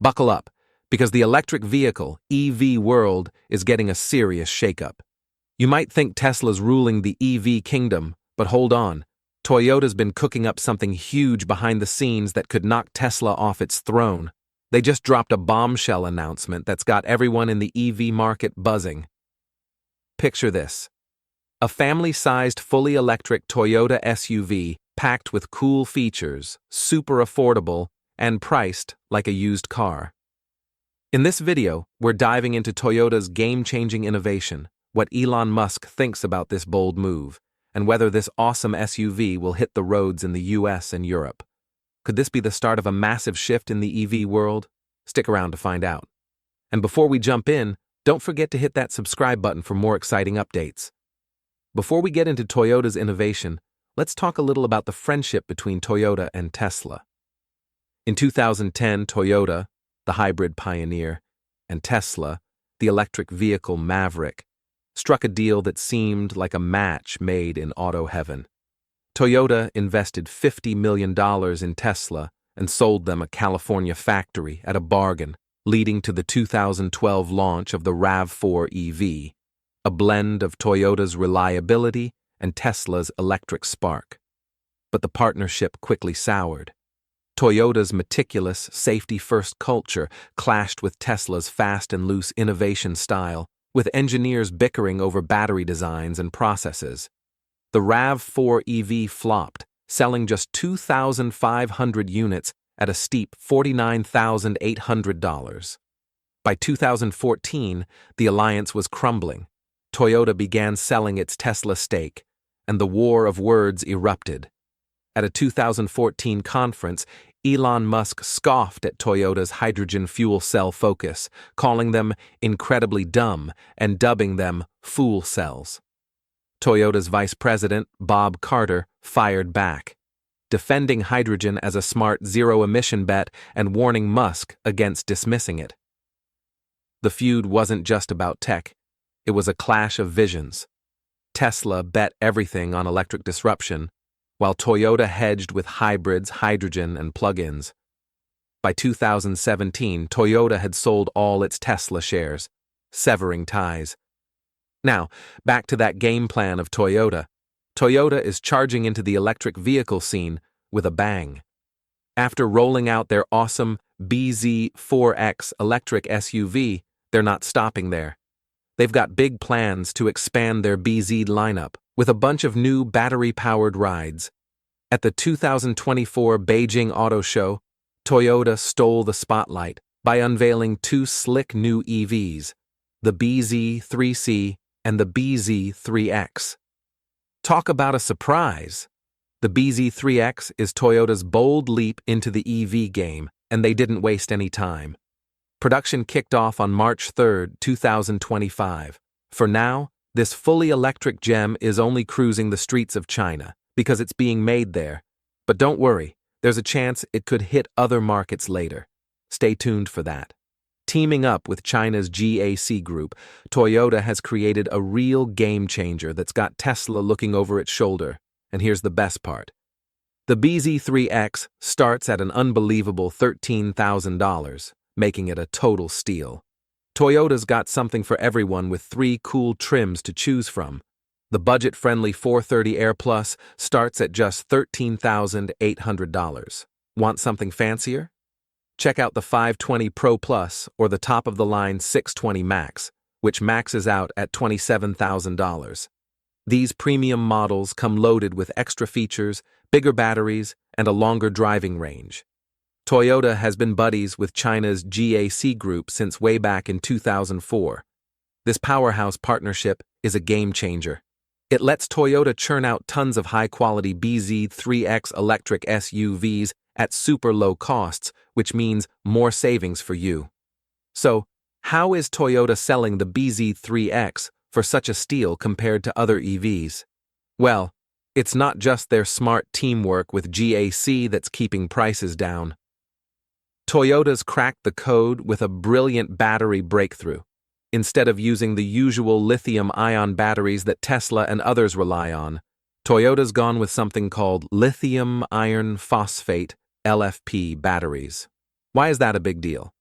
Buckle up, because the electric vehicle, EV world, is getting a serious shakeup. You might think Tesla's ruling the EV kingdom, but hold on. Toyota's been cooking up something huge behind the scenes that could knock Tesla off its throne. They just dropped a bombshell announcement that's got everyone in the EV market buzzing. Picture this. A family-sized, fully electric Toyota SUV packed with cool features, super affordable, and priced like a used car. In this video, we're diving into Toyota's game-changing innovation, what Elon Musk thinks about this bold move, and whether this awesome SUV will hit the roads in the US and Europe. Could this be the start of a massive shift in the EV world? Stick around to find out. And before we jump in, don't forget to hit that subscribe button for more exciting updates. Before we get into Toyota's innovation, let's talk a little about the friendship between Toyota and Tesla. In 2010, Toyota, the hybrid pioneer, and Tesla, the electric vehicle maverick, struck a deal that seemed like a match made in auto heaven. Toyota invested $50 million in Tesla and sold them a California factory at a bargain, leading to the 2012 launch of the RAV4 EV, a blend of Toyota's reliability and Tesla's electric spark. But the partnership quickly soured. Toyota's meticulous, safety-first culture clashed with Tesla's fast and loose innovation style, with engineers bickering over battery designs and processes. The RAV4 EV flopped, selling just 2,500 units at a steep $49,800. By 2014, the alliance was crumbling. Toyota began selling its Tesla stake, and the war of words erupted. At a 2014 conference, Elon Musk scoffed at Toyota's hydrogen fuel cell focus, calling them incredibly dumb and dubbing them fool cells. Toyota's vice president, Bob Carter, fired back, defending hydrogen as a smart zero-emission bet and warning Musk against dismissing it. The feud wasn't just about tech. It was a clash of visions. Tesla bet everything on electric disruption, while Toyota hedged with hybrids, hydrogen, and plug-ins. By 2017, Toyota had sold all its Tesla shares, severing ties. Now, back to that game plan of Toyota. Toyota is charging into the electric vehicle scene with a bang. After rolling out their awesome bZ4X electric SUV, they're not stopping there. They've got big plans to expand their BZ lineup with a bunch of new battery-powered rides. At the 2024 Beijing Auto Show, Toyota stole the spotlight by unveiling two slick new EVs, the bZ3C and the bZ3X. Talk about a surprise! The bZ3X is Toyota's bold leap into the EV game, and they didn't waste any time. Production kicked off on March 3, 2025. For now, this fully electric gem is only cruising the streets of China because it's being made there. But don't worry, there's a chance it could hit other markets later. Stay tuned for that. Teaming up with China's GAC Group, Toyota has created a real game changer that's got Tesla looking over its shoulder. And here's the best part. The bZ3X starts at an unbelievable $13,000, making it a total steal. Toyota's got something for everyone with three cool trims to choose from. The budget-friendly 430 Air Plus starts at just $13,800. Want something fancier? Check out the 520 Pro Plus or the top-of-the-line 620 Max, which maxes out at $27,000. These premium models come loaded with extra features, bigger batteries, and a longer driving range. Toyota has been buddies with China's GAC Group since way back in 2004. This powerhouse partnership is a game-changer. It lets Toyota churn out tons of high-quality bZ3X electric SUVs at super low costs, which means more savings for you. So, how is Toyota selling the bZ3X for such a steal compared to other EVs? Well, it's not just their smart teamwork with GAC that's keeping prices down. Toyota's cracked the code with a brilliant battery breakthrough. Instead of using the usual lithium-ion batteries that Tesla and others rely on, Toyota's gone with something called lithium iron phosphate LFP batteries. Why is that a big deal?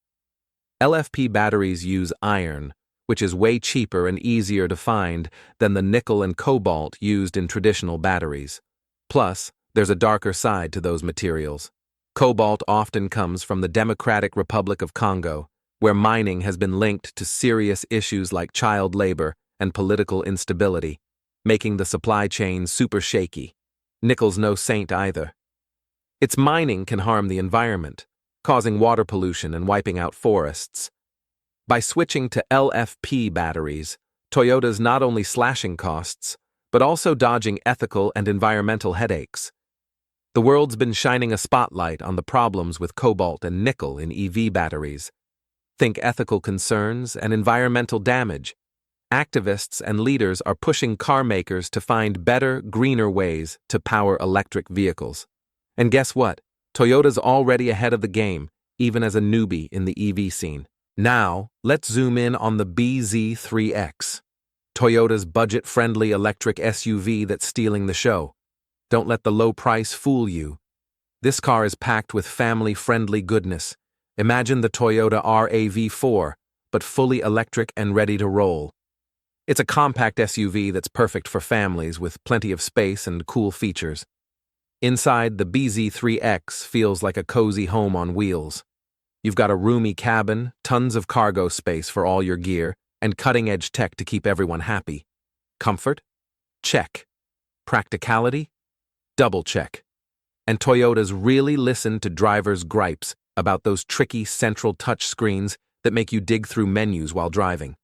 LFP batteries use iron, which is way cheaper and easier to find than the nickel and cobalt used in traditional batteries. Plus, there's a darker side to those materials. Cobalt often comes from the Democratic Republic of Congo, where mining has been linked to serious issues like child labor and political instability, making the supply chain super shaky. Nickel's no saint either. Its mining can harm the environment, causing water pollution and wiping out forests. By switching to LFP batteries, Toyota's not only slashing costs, but also dodging ethical and environmental headaches. The world's been shining a spotlight on the problems with cobalt and nickel in EV batteries. Think ethical concerns and environmental damage. Activists and leaders are pushing car makers to find better, greener ways to power electric vehicles. And guess what? Toyota's already ahead of the game, even as a newbie in the EV scene. Now, let's zoom in on the bZ3X, Toyota's budget-friendly electric SUV that's stealing the show. Don't let the low price fool you. This car is packed with family-friendly goodness. Imagine the Toyota RAV4, but fully electric and ready to roll. It's a compact SUV that's perfect for families with plenty of space and cool features. Inside, the bZ3X feels like a cozy home on wheels. You've got a roomy cabin, tons of cargo space for all your gear, and cutting-edge tech to keep everyone happy. Comfort? Check. Practicality? Double check. And Toyota's really listened to drivers' gripes about those tricky central touch screens that make you dig through menus while driving.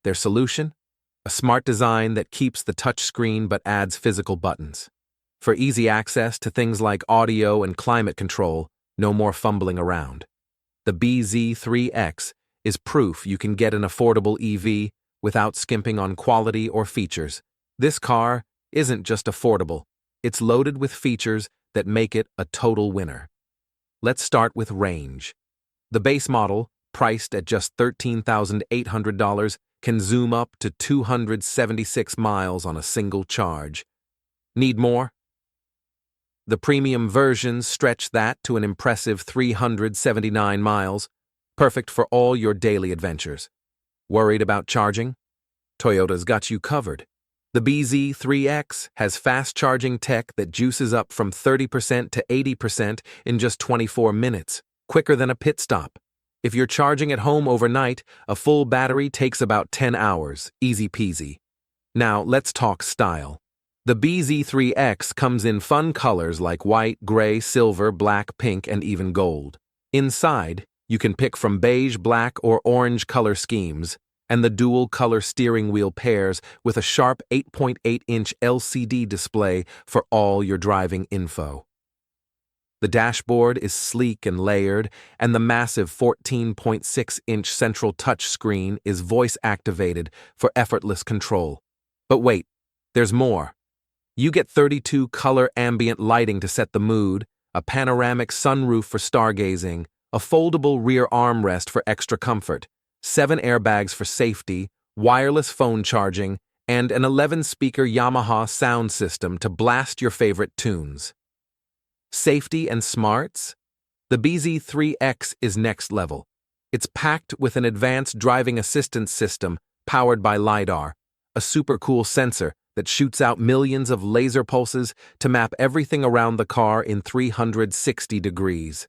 Their solution? A smart design that keeps the touch screen but adds physical buttons. For easy access to things like audio and climate control, no more fumbling around. The bZ3X is proof you can get an affordable EV without skimping on quality or features. This car isn't just affordable, it's loaded with features that make it a total winner. Let's start with range. The base model, priced at just $13,800, can zoom up to 276 miles on a single charge. Need more? The premium versions stretch that to an impressive 379 miles, perfect for all your daily adventures. Worried about charging? Toyota's got you covered. The bZ3X has fast charging tech that juices up from 30% to 80% in just 24 minutes, quicker than a pit stop. If you're charging at home overnight, a full battery takes about 10 hours, easy peasy. Now let's talk style. The bZ3X comes in fun colors like white, gray, silver, black, pink, and even gold. Inside, you can pick from beige, black, or orange color schemes, and the dual-color steering wheel pairs with a sharp 8.8-inch LCD display for all your driving info. The dashboard is sleek and layered, and the massive 14.6-inch central touchscreen is voice-activated for effortless control. But wait, there's more. You get 32-color ambient lighting to set the mood, a panoramic sunroof for stargazing, a foldable rear armrest for extra comfort, 7 airbags for safety, wireless phone charging, and an 11-speaker Yamaha sound system to blast your favorite tunes. Safety and smarts? The bZ3X is next level. It's packed with an advanced driving assistance system powered by LiDAR, a super cool sensor that shoots out millions of laser pulses to map everything around the car in 360 degrees.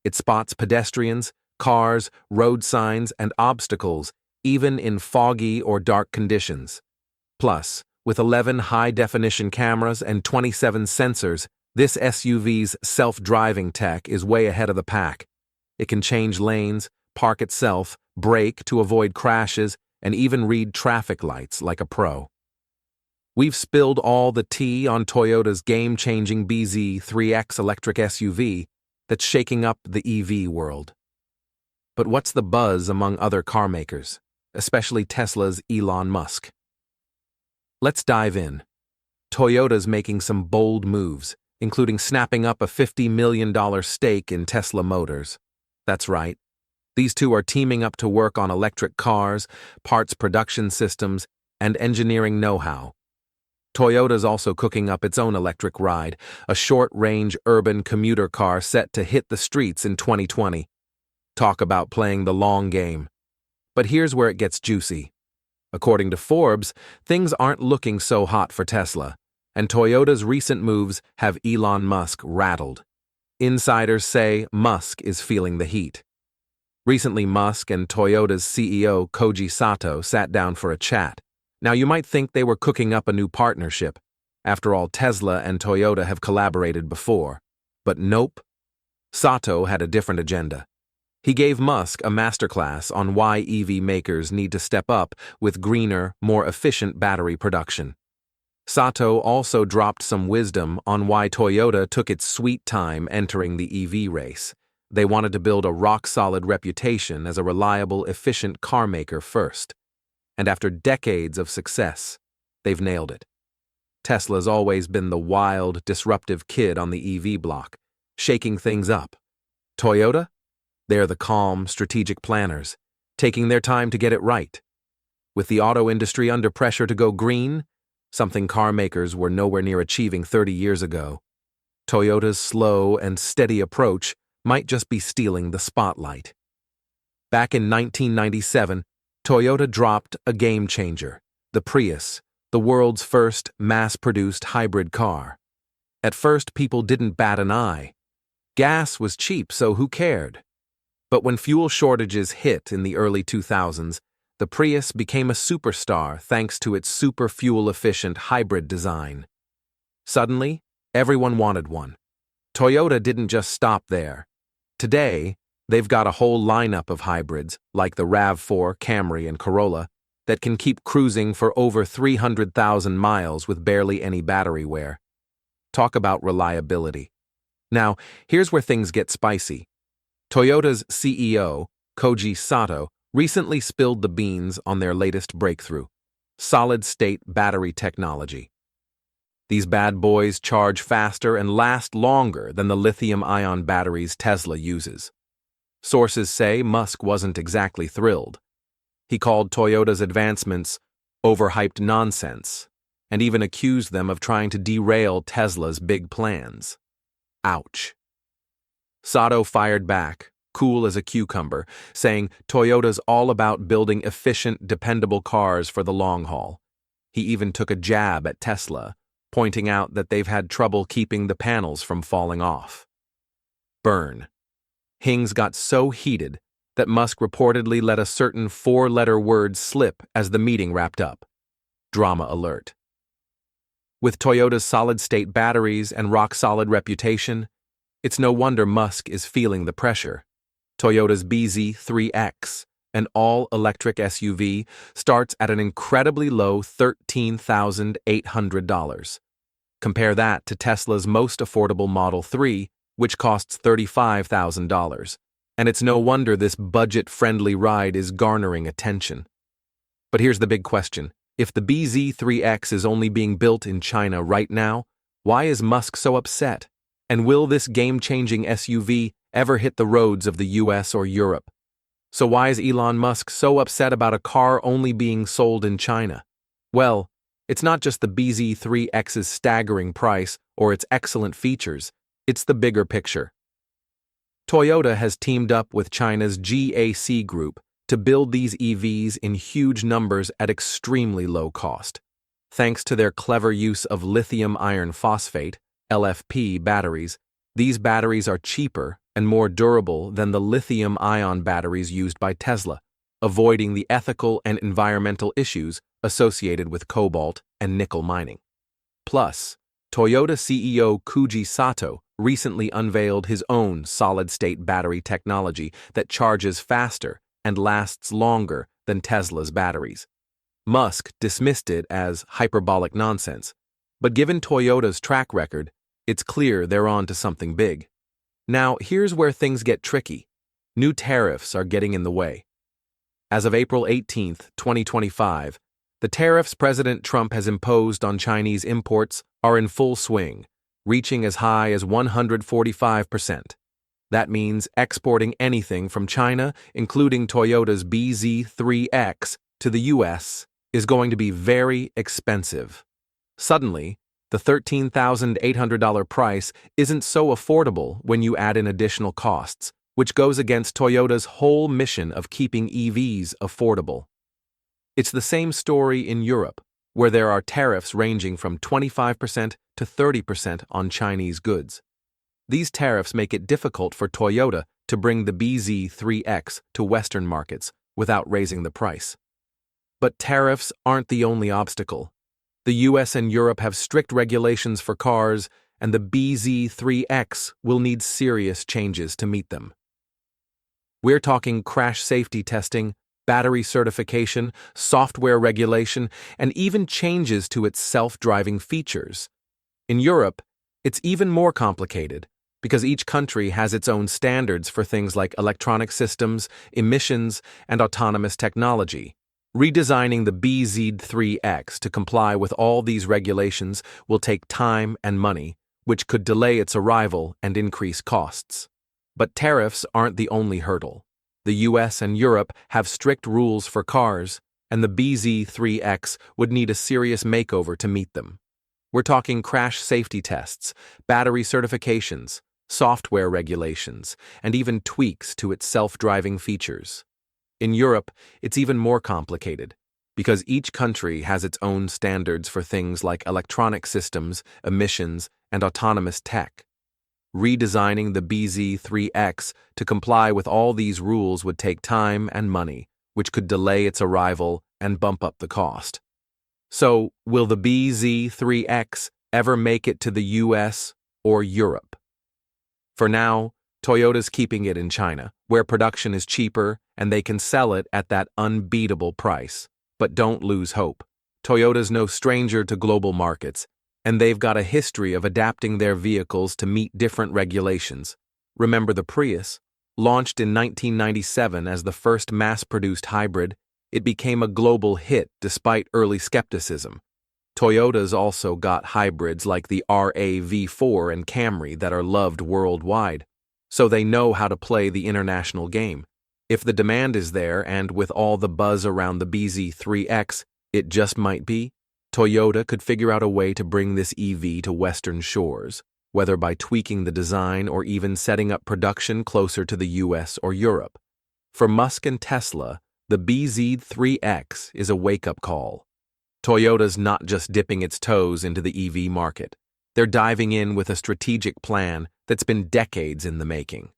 It spots pedestrians, cars, road signs, and obstacles, even in foggy or dark conditions. Plus, with 11 high-definition cameras and 27 sensors, this SUV's self-driving tech is way ahead of the pack. It can change lanes, park itself, brake to avoid crashes, and even read traffic lights like a pro. We've spilled all the tea on Toyota's game-changing bZ3X electric SUV that's shaking up the EV world. But what's the buzz among other car makers, especially Tesla's Elon Musk? Let's dive in. Toyota's making some bold moves, including snapping up a $50 million stake in Tesla Motors. That's right. These two are teaming up to work on electric cars, parts production systems, and engineering know-how. Toyota's also cooking up its own electric ride, a short-range urban commuter car set to hit the streets in 2020. Talk about playing the long game. But here's where it gets juicy. According to Forbes, things aren't looking so hot for Tesla, and Toyota's recent moves have Elon Musk rattled. Insiders say Musk is feeling the heat. Recently, Musk and Toyota's CEO Koji Sato sat down for a chat. Now, you might think they were cooking up a new partnership. After all, Tesla and Toyota have collaborated before. But nope. Sato had a different agenda. He gave Musk a masterclass on why EV makers need to step up with greener, more efficient battery production. Sato also dropped some wisdom on why Toyota took its sweet time entering the EV race. They wanted to build a rock-solid reputation as a reliable, efficient car maker first. And after decades of success, they've nailed it. Tesla's always been the wild, disruptive kid on the EV block, shaking things up. Toyota? They're the calm, strategic planners, taking their time to get it right. With the auto industry under pressure to go green, something car makers were nowhere near achieving 30 years ago, Toyota's slow and steady approach might just be stealing the spotlight. Back in 1997, Toyota dropped a game-changer, the Prius, the world's first mass-produced hybrid car. At first, people didn't bat an eye. Gas was cheap, so who cared? But when fuel shortages hit in the early 2000s, the Prius became a superstar thanks to its super fuel-efficient hybrid design. Suddenly, everyone wanted one. Toyota didn't just stop there. Today, they've got a whole lineup of hybrids, like the RAV4, Camry, and Corolla, that can keep cruising for over 300,000 miles with barely any battery wear. Talk about reliability. Now, here's where things get spicy. Toyota's CEO, Koji Sato, recently spilled the beans on their latest breakthrough, solid-state battery technology. These bad boys charge faster and last longer than the lithium-ion batteries Tesla uses. Sources say Musk wasn't exactly thrilled. He called Toyota's advancements overhyped nonsense, and even accused them of trying to derail Tesla's big plans. Ouch. Sato fired back, cool as a cucumber, saying Toyota's all about building efficient, dependable cars for the long haul. He even took a jab at Tesla, pointing out that they've had trouble keeping the panels from falling off. Burn. Things got so heated that Musk reportedly let a certain four-letter word slip as the meeting wrapped up. Drama alert. With Toyota's solid-state batteries and rock-solid reputation, it's no wonder Musk is feeling the pressure. Toyota's BZ3X, an all-electric SUV, starts at an incredibly low $13,800. Compare that to Tesla's most affordable Model 3, which costs $35,000. And it's no wonder this budget-friendly ride is garnering attention. But here's the big question. If the BZ3X is only being built in China right now, why is Musk so upset? And will this game-changing SUV ever hit the roads of the US or Europe? So why is Elon Musk so upset about a car only being sold in China? Well, it's not just the BZ3X's staggering price or its excellent features, it's the bigger picture. Toyota has teamed up with China's GAC Group to build these EVs in huge numbers at extremely low cost. Thanks to their clever use of lithium iron phosphate, LFP batteries, these batteries are cheaper and more durable than the lithium-ion batteries used by Tesla, avoiding the ethical and environmental issues associated with cobalt and nickel mining. Plus, Toyota CEO Koji Sato recently unveiled his own solid-state battery technology that charges faster and lasts longer than Tesla's batteries. Musk dismissed it as hyperbolic nonsense, but given Toyota's track record, it's clear they're on to something big. Now, here's where things get tricky. New tariffs are getting in the way. As of April 18, 2025, the tariffs President Trump has imposed on Chinese imports are in full swing, reaching as high as 145%. That means exporting anything from China, including Toyota's BZ3X, to the US is going to be very expensive. Suddenly, the $13,800 price isn't so affordable when you add in additional costs, which goes against Toyota's whole mission of keeping EVs affordable. It's the same story in Europe, where there are tariffs ranging from 25% to 30% on Chinese goods. These tariffs make it difficult for Toyota to bring the BZ3X to Western markets without raising the price. But tariffs aren't the only obstacle. The US and Europe have strict regulations for cars, and the BZ3X will need serious changes to meet them. We're talking crash safety testing, battery certification, software regulation, and even changes to its self-driving features. In Europe, it's even more complicated because each country has its own standards for things like electronic systems, emissions, and autonomous technology. Redesigning the BZ3X to comply with all these regulations will take time and money, which could delay its arrival and increase costs. But tariffs aren't the only hurdle. The US and Europe have strict rules for cars, and the BZ3X would need a serious makeover to meet them. We're talking crash safety tests, battery certifications, software regulations, and even tweaks to its self-driving features. In Europe, it's even more complicated, because each country has its own standards for things like electronic systems, emissions, and autonomous tech. Redesigning the BZ3X to comply with all these rules would take time and money, which could delay its arrival and bump up the cost. So, will the BZ3X ever make it to the US or Europe? For now, Toyota's keeping it in China, where production is cheaper and they can sell it at that unbeatable price. But don't lose hope. Toyota's no stranger to global markets, and they've got a history of adapting their vehicles to meet different regulations. Remember the Prius? Launched in 1997 as the first mass-produced hybrid, it became a global hit despite early skepticism. Toyota's also got hybrids like the RAV4 and Camry that are loved worldwide, so they know how to play the international game. If the demand is there, and with all the buzz around the BZ3X, it just might be, Toyota could figure out a way to bring this EV to Western shores, whether by tweaking the design or even setting up production closer to the US or Europe. For Musk and Tesla, the BZ3X is a wake-up call. Toyota's not just dipping its toes into the EV market. They're diving in with a strategic plan that's been decades in the making.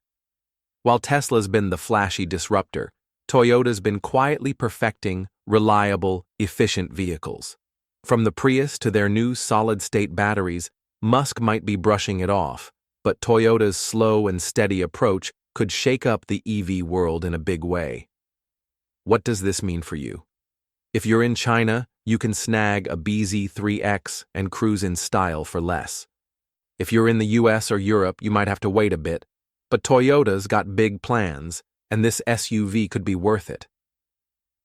While Tesla's been the flashy disruptor, Toyota's been quietly perfecting reliable, efficient vehicles. From the Prius to their new solid-state batteries, Musk might be brushing it off, but Toyota's slow and steady approach could shake up the EV world in a big way. What does this mean for you? If you're in China, you can snag a BZ3X and cruise in style for less. If you're in the US or Europe, you might have to wait a bit, but Toyota's got big plans, and this SUV could be worth it.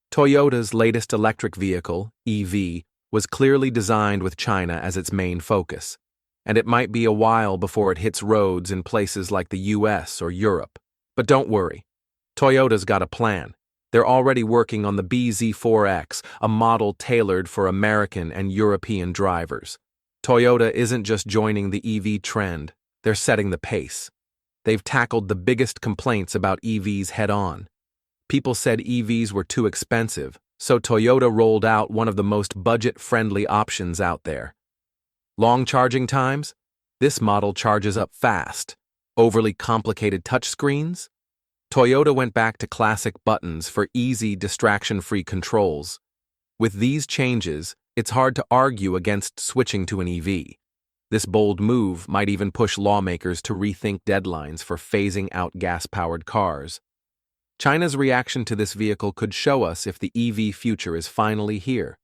Toyota's latest electric vehicle, EV, was clearly designed with China as its main focus, and it might be a while before it hits roads in places like the US or Europe. But don't worry, Toyota's got a plan. They're already working on the BZ4X, a model tailored for American and European drivers. Toyota isn't just joining the EV trend, they're setting the pace. They've tackled the biggest complaints about EVs head-on. People said EVs were too expensive, so Toyota rolled out one of the most budget-friendly options out there. Long charging times? This model charges up fast. Overly complicated touchscreens? Toyota went back to classic buttons for easy, distraction-free controls. With these changes, it's hard to argue against switching to an EV. This bold move might even push lawmakers to rethink deadlines for phasing out gas-powered cars. China's reaction to this vehicle could show us if the EV future is finally here.